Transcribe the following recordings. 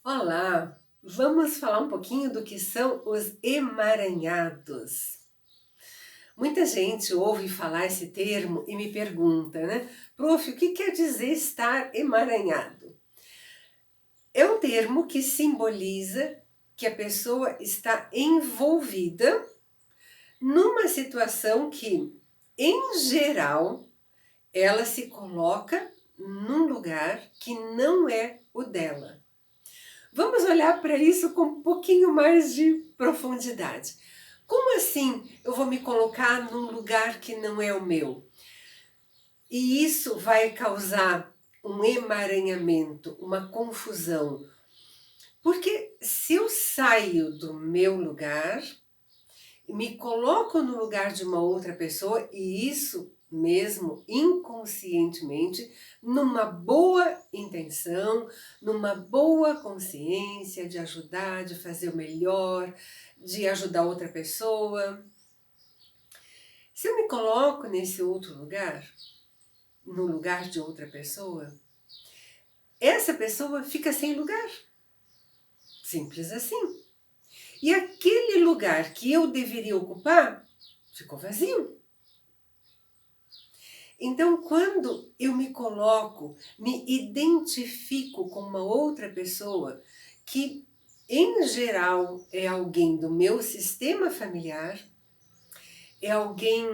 Olá, vamos falar um pouquinho do que são os emaranhados. Muita gente ouve falar esse termo e me pergunta, né? Prof, o que quer dizer estar emaranhado? É um termo que simboliza que a pessoa está envolvida numa situação que, em geral, ela se coloca num lugar que não é o dela. Vamos olhar para isso com um pouquinho mais de profundidade. Como assim eu vou me colocar num lugar que não é o meu? E isso vai causar um emaranhamento, uma confusão. Porque se eu saio do meu lugar, me coloco no lugar de uma outra pessoa, e isso mesmo inconscientemente, numa boa intenção, numa boa consciência de ajudar, de fazer o melhor, de ajudar outra pessoa. Se eu me coloco nesse outro lugar, no lugar de outra pessoa, essa pessoa fica sem lugar. Simples assim. E aquele lugar que eu deveria ocupar ficou vazio. Então, quando eu me coloco, me identifico com uma outra pessoa que, em geral, é alguém do meu sistema familiar, é alguém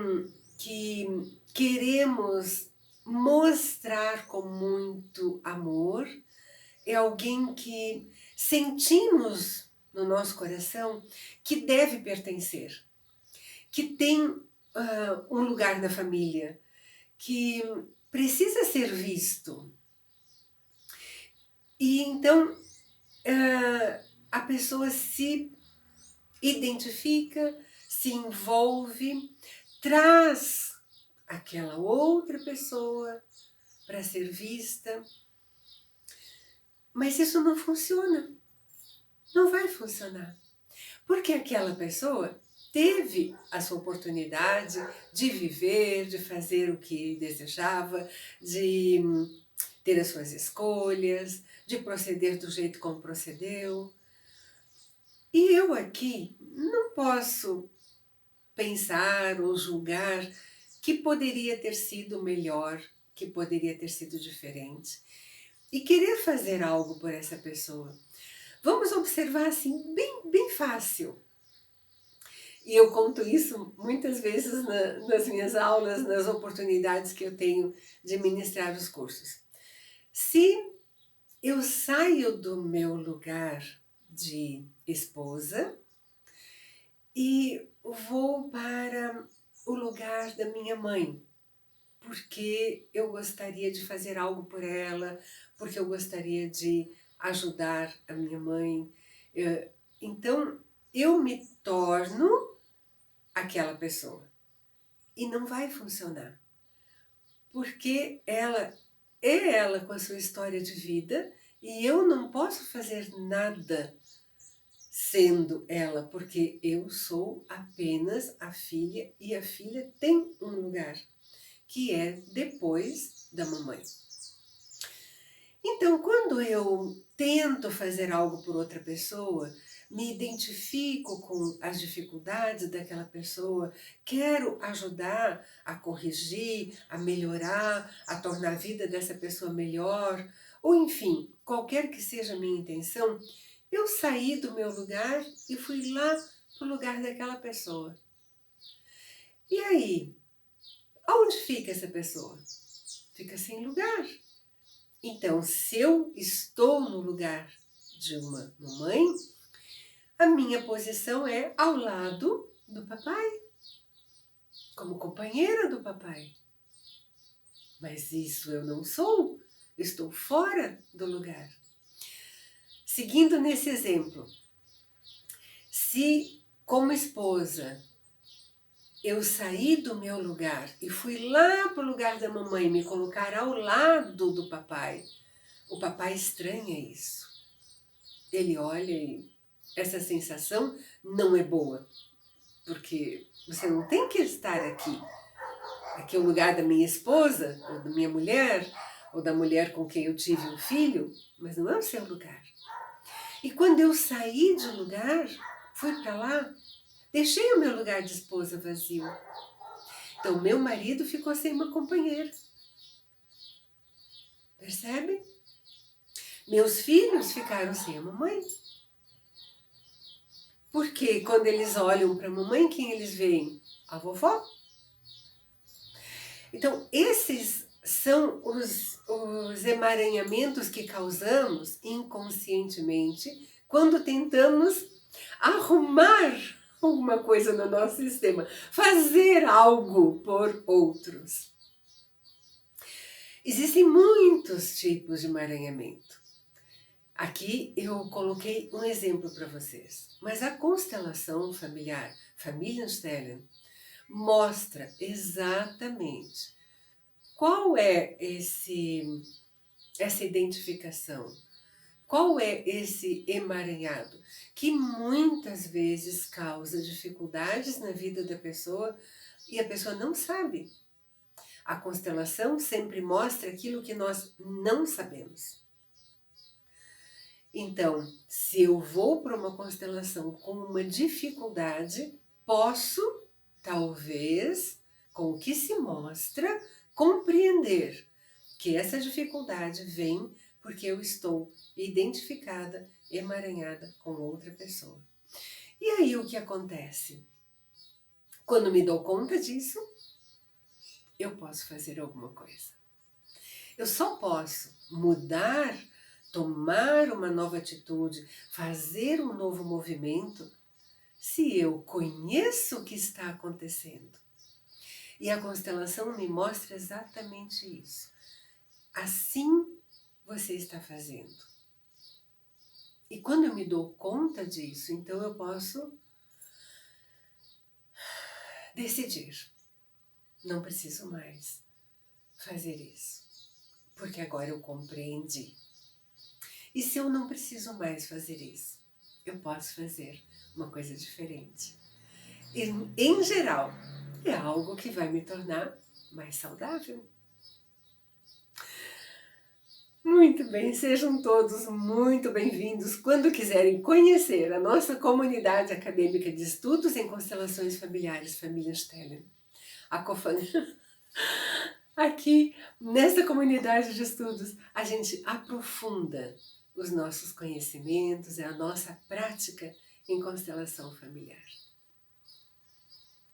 que queremos mostrar com muito amor, é alguém que sentimos no nosso coração que deve pertencer, que tem um lugar na família, que precisa ser visto. E então a pessoa se identifica, se envolve, traz aquela outra pessoa para ser vista, mas isso não funciona, não vai funcionar, porque aquela pessoa teve a sua oportunidade de viver, de fazer o que desejava, de ter as suas escolhas, de proceder do jeito como procedeu. E eu aqui não posso pensar ou julgar que poderia ter sido melhor, que poderia ter sido diferente, e querer fazer algo por essa pessoa. Vamos observar assim, bem fácil. E eu conto isso muitas vezes nas minhas aulas, nas oportunidades que eu tenho de ministrar os cursos. Se eu saio do meu lugar de esposa e vou para o lugar da minha mãe, porque eu gostaria de fazer algo por ela, porque eu gostaria de ajudar a minha mãe. Então, eu me torno aquela pessoa. E não vai funcionar, porque ela é ela com a sua história de vida e eu não posso fazer nada sendo ela, porque eu sou apenas a filha e a filha tem um lugar, que é depois da mamãe. Então, quando eu tento fazer algo por outra pessoa, me identifico com as dificuldades daquela pessoa, quero ajudar a corrigir, a melhorar, a tornar a vida dessa pessoa melhor, ou enfim, qualquer que seja a minha intenção, eu saí do meu lugar e fui lá para o lugar daquela pessoa. E aí, aonde fica essa pessoa? Fica sem lugar. Então, se eu estou no lugar de uma mamãe, a minha posição é ao lado do papai, como companheira do papai. Mas isso eu não sou, estou fora do lugar. Seguindo nesse exemplo, se como esposa eu saí do meu lugar e fui lá para o lugar da mamãe me colocar ao lado do papai, o papai estranha isso. Ele olha e essa sensação não é boa, porque você não tem que estar aqui. Aqui é o lugar da minha esposa, ou da minha mulher, ou da mulher com quem eu tive um filho, mas não é o seu lugar. E quando eu saí de lugar, fui para lá, deixei o meu lugar de esposa vazio. Então, meu marido ficou sem uma companheira. Percebe? Meus filhos ficaram sem a mamãe. Porque quando eles olham para a mamãe, quem eles veem? A vovó. Então, esses são os emaranhamentos que causamos inconscientemente quando tentamos arrumar alguma coisa no nosso sistema, fazer algo por outros. Existem muitos tipos de emaranhamento. Aqui eu coloquei um exemplo para vocês, mas a constelação familiar, Familienstellen, mostra exatamente qual é essa identificação, qual é esse emaranhado que muitas vezes causa dificuldades na vida da pessoa e a pessoa não sabe. A constelação sempre mostra aquilo que nós não sabemos. Então, se eu vou para uma constelação com uma dificuldade, posso, talvez, com o que se mostra, compreender que essa dificuldade vem porque eu estou identificada, emaranhada com outra pessoa. E aí o que acontece? Quando me dou conta disso, eu posso fazer alguma coisa. Eu só posso mudar, tomar uma nova atitude, fazer um novo movimento, se eu conheço o que está acontecendo. E a constelação me mostra exatamente isso. Assim você está fazendo. E quando eu me dou conta disso, então eu posso decidir. Não preciso mais fazer isso, porque agora eu compreendi. E se eu não preciso mais fazer isso, eu posso fazer uma coisa diferente. E, em geral, é algo que vai me tornar mais saudável. Muito bem, sejam todos muito bem-vindos. Quando quiserem conhecer a nossa comunidade acadêmica de estudos em constelações familiares, Familienstellen, a COFAN, aqui nessa comunidade de estudos, a gente aprofunda os nossos conhecimentos, é a nossa prática em constelação familiar.